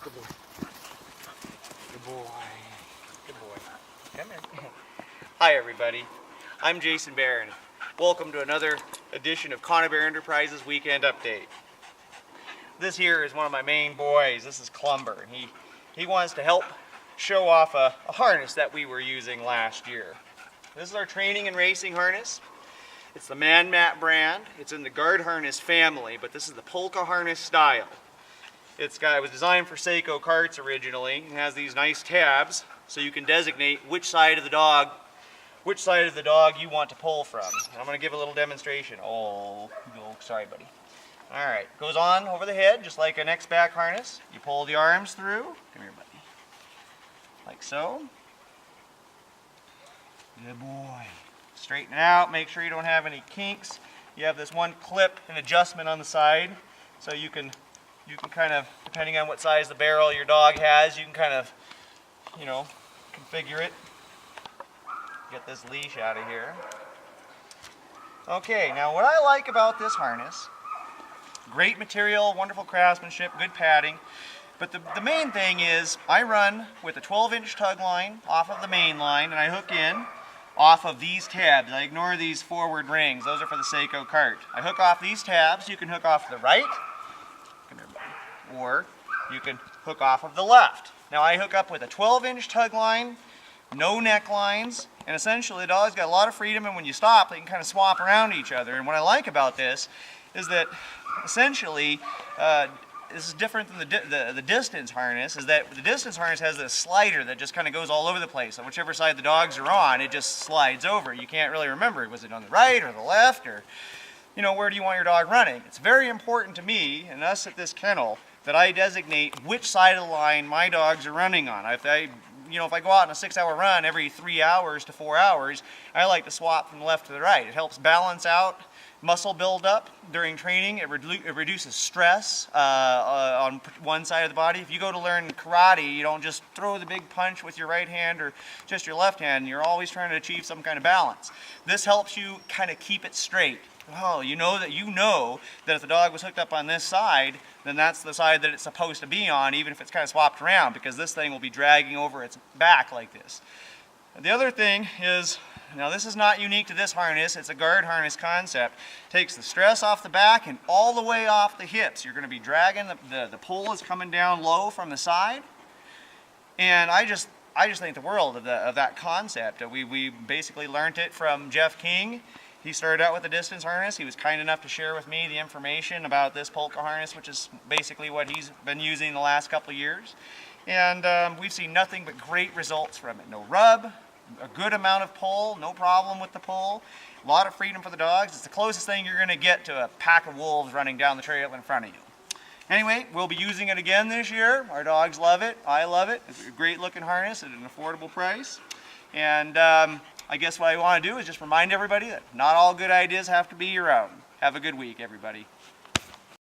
Good boy. Good boy. Good boy. Come here. Hi everybody, I'm Jason Barron. Welcome to another edition of Conibear Enterprises Weekend Update. This here is one of my main boys. This is Clumber. He wants to help show off a harness that we were using last year. This is our training and racing harness. It's the Man-Mat brand. It's in the guard harness family, but this is the polka harness style. It was designed for Seiko carts originally. It has these nice tabs so you can designate which side of the dog you want to pull from. And I'm going to give a little demonstration. Oh, sorry buddy. Alright, goes on over the head just like an X-back harness. You pull the arms through. Come here buddy. Like so. Good boy. Straighten it out, make sure you don't have any kinks. You have this one clip and adjustment on the side so you can kind of, depending on what size the barrel your dog has, you can kind of, configure it. Get this leash out of here. Okay, now what I like about this harness, great material, wonderful craftsmanship, good padding, but the main thing is I run with a 12-inch tug line off of the main line and I hook in off of these tabs. I ignore these forward rings, those are for the Seiko cart. I hook off these tabs. You can hook off the right, come here buddy, or you can hook off of the left. Now I hook up with a 12-inch tug line, no neck lines, and essentially the dog's got a lot of freedom, and when you stop they can kind of swap around each other. And what I like about this is that essentially this is different than the distance harness, is that the distance harness has this slider that just kind of goes all over the place. So whichever side the dogs are on, it just slides over. You can't really remember, was it on the right or the left, or where do you want your dog running? It's very important to me and us at this kennel that I designate which side of the line my dogs are running on. If I go out on a 6-hour run every 3 hours to 4 hours, I like to swap from the left to the right. It helps balance out muscle buildup during training. It reduces stress on one side of the body. If you go to learn karate, you don't just throw the big punch with your right hand or just your left hand. You're always trying to achieve some kind of balance. This helps you kind of keep it straight. Oh, you know that if the dog was hooked up on this side, then that's the side that it's supposed to be on, even if it's kind of swapped around, because this thing will be dragging over its back like this. The other thing is, now this is not unique to this harness, it's a guard harness concept. Takes the stress off the back and all the way off the hips. You're going to be dragging, the pull is coming down low from the side. And I just think the world of that concept. We basically learned it from Jeff King. He started out with a distance harness. He was kind enough to share with me the information about this polka harness, which is basically what he's been using the last couple of years. And we've seen nothing but great results from it. No rub, a good amount of pull, no problem with the pull, a lot of freedom for the dogs. It's the closest thing you're going to get to a pack of wolves running down the trail in front of you. Anyway, we'll be using it again this year. Our dogs love it. I love it. It's a great looking harness at an affordable price. And I guess what I want to do is just remind everybody that not all good ideas have to be your own. Have a good week, everybody.